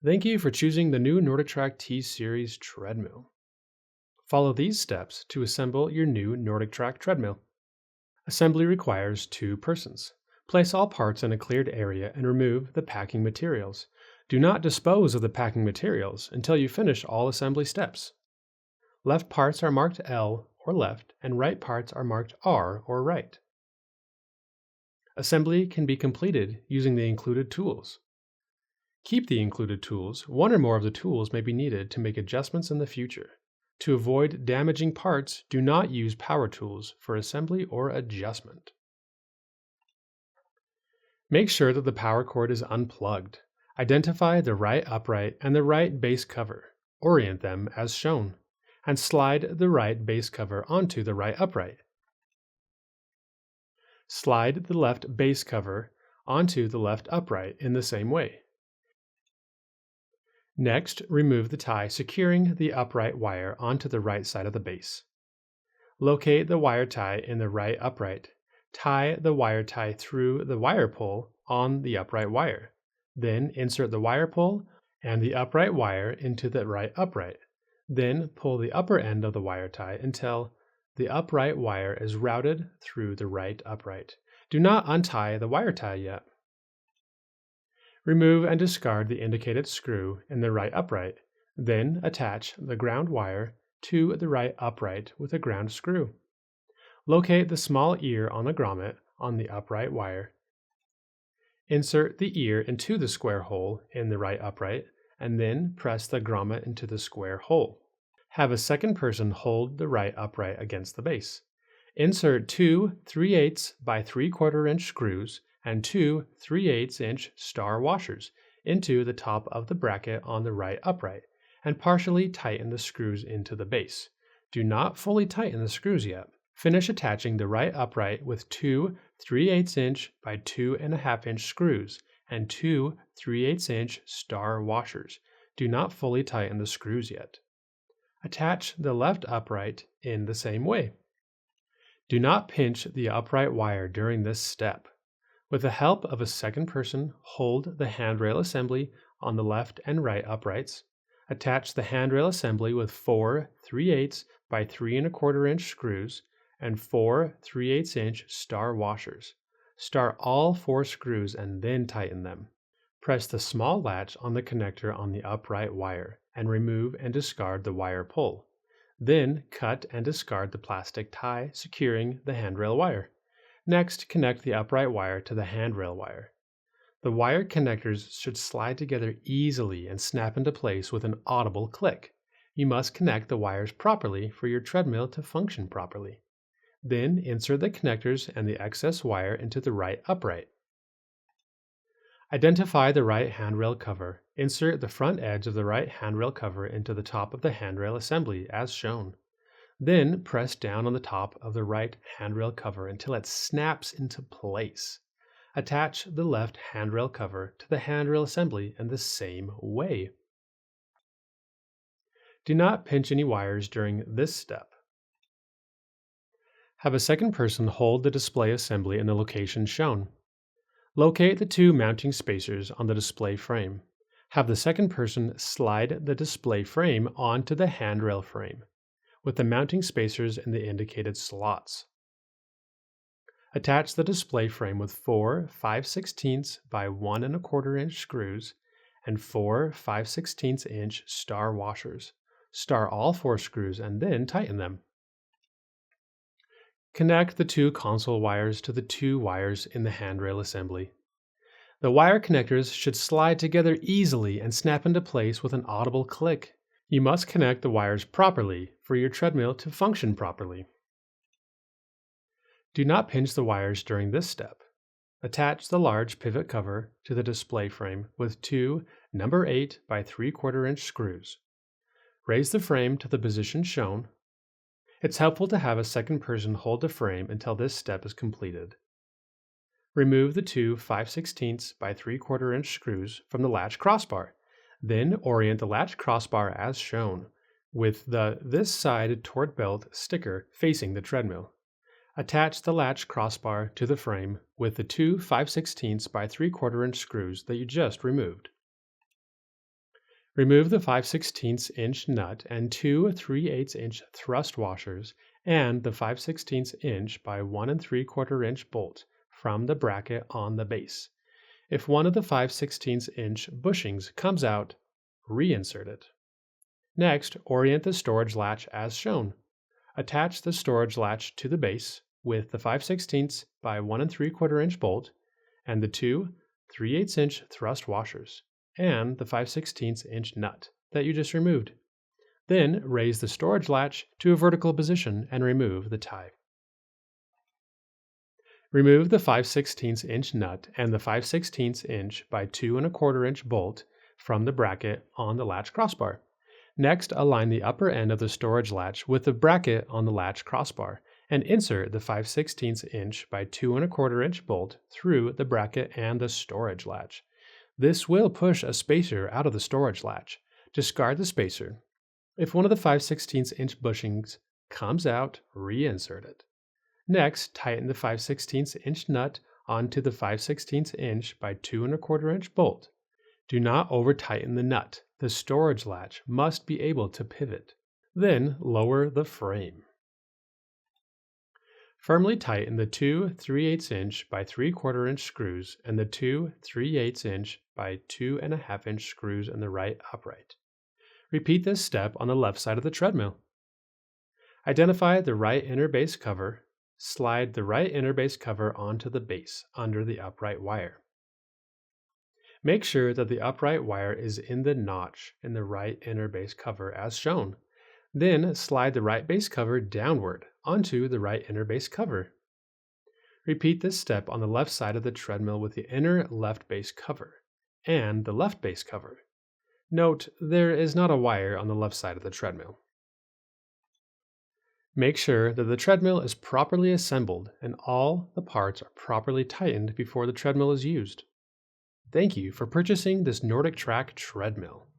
Thank you for choosing the new NordicTrack T-Series treadmill. Follow these steps to assemble your new NordicTrack treadmill. Assembly requires 2 persons. Place all parts in a cleared area and remove the packing materials. Do not dispose of the packing materials until you finish all assembly steps. Left parts are marked L or left, and right parts are marked R or right. Assembly can be completed using the included tools. Keep the included tools. One or more of the tools may be needed to make adjustments in the future. To avoid damaging parts, do not use power tools for assembly or adjustment. Make sure that the power cord is unplugged. Identify the right upright and the right base cover. Orient them as shown, and slide the right base cover onto the right upright. Slide the left base cover onto the left upright in the same way. Next, remove the tie securing the upright wire onto the right side of the base. Locate the wire tie in the right upright. Tie the wire tie through the wire pull on the upright wire. Then insert the wire pull and the upright wire into the right upright. Then pull the upper end of the wire tie until the upright wire is routed through the right upright. Do not untie the wire tie yet. Remove and discard the indicated screw in the right upright. Then attach the ground wire to the right upright with a ground screw. Locate the small ear on the grommet on the upright wire. Insert the ear into the square hole in the right upright, and then press the grommet into the square hole. Have a second person hold the right upright against the base. Insert 2 3/8 by 3/4 inch screws and 2 3/8 inch star washers into the top of the bracket on the right upright, and partially tighten the screws into the base. Do not fully tighten the screws yet. Finish attaching the right upright with 2 3/8 inch by 2.5 inch screws and 2 3/8 inch star washers. Do not fully tighten the screws yet. Attach the left upright in the same way. Do not pinch the upright wire during this step. With the help of a second person, hold the handrail assembly on the left and right uprights. Attach the handrail assembly with 4 3/8 by 3.25 inch screws and 4 3/8 inch star washers. Start all 4 screws and then tighten them. Press the small latch on the connector on the upright wire and remove and discard the wire pull. Then cut and discard the plastic tie securing the handrail wire. Next, connect the upright wire to the handrail wire. The wire connectors should slide together easily and snap into place with an audible click. You must connect the wires properly for your treadmill to function properly. Then insert the connectors and the excess wire into the right upright. Identify the right handrail cover. Insert the front edge of the right handrail cover into the top of the handrail assembly as shown. Then press down on the top of the right handrail cover until it snaps into place. Attach the left handrail cover to the handrail assembly in the same way. Do not pinch any wires during this step. Have a second person hold the display assembly in the location shown. Locate the 2 mounting spacers on the display frame. Have the second person slide the display frame onto the handrail frame, with the mounting spacers in the indicated slots. Attach the display frame with 4 5/16 by 1.25 inch screws and 4 5/16 inch star washers. Star all 4 screws and then tighten them. Connect the 2 console wires to the 2 wires in the handrail assembly. The wire connectors should slide together easily and snap into place with an audible click. You must connect the wires properly for your treadmill to function properly. Do not pinch the wires during this step. Attach the large pivot cover to the display frame with 2 number 8 by 3/4 inch screws. Raise the frame to the position shown. It's helpful to have a second person hold the frame until this step is completed. Remove the 2 5/16 by 3/4 inch screws from the latch crossbar. Then orient the latch crossbar as shown, with the this side toward belt sticker facing the treadmill. Attach the latch crossbar to the frame with the 2 5/16 by 3/4 inch screws that you just removed. Remove the 5/16 inch nut and two 3/8 inch thrust washers and the 5/16 inch by 1 3/4 inch bolt from the bracket on the base. If one of the 5/16 inch bushings comes out, reinsert it. Next, orient the storage latch as shown. Attach the storage latch to the base with the 5/16 by 1 3/4 inch bolt and the two 3/8 inch thrust washers and the 5/16 inch nut that you just removed. Then raise the storage latch to a vertical position and remove the tie. Remove the 5/16 inch nut and the 5/16 inch by 2 1/4 inch bolt from the bracket on the latch crossbar. Next, align the upper end of the storage latch with the bracket on the latch crossbar and insert the 5/16 inch by 2 1/4 inch bolt through the bracket and the storage latch. This will push a spacer out of the storage latch. Discard the spacer. If one of the 5/16 inch bushings comes out, reinsert it. Next, tighten the 5/16 inch nut onto the 5/16 inch by 2 1/4 inch bolt. Do not over-tighten the nut. The storage latch must be able to pivot. Then lower the frame. Firmly tighten the two 3/8 inch by 3/4 inch screws and the two 3/8 inch by 2 1/2 inch screws in the right upright. Repeat this step on the left side of the treadmill. Identify the right inner base cover. Slide the right inner base cover onto the base under the upright wire. Make sure that the upright wire is in the notch in the right inner base cover as shown. Then slide the right base cover downward onto the right inner base cover. Repeat this step on the left side of the treadmill with the inner left base cover and the left base cover. Note, there is not a wire on the left side of the treadmill. Make sure that the treadmill is properly assembled and all the parts are properly tightened before the treadmill is used. Thank you for purchasing this Nordic Track treadmill.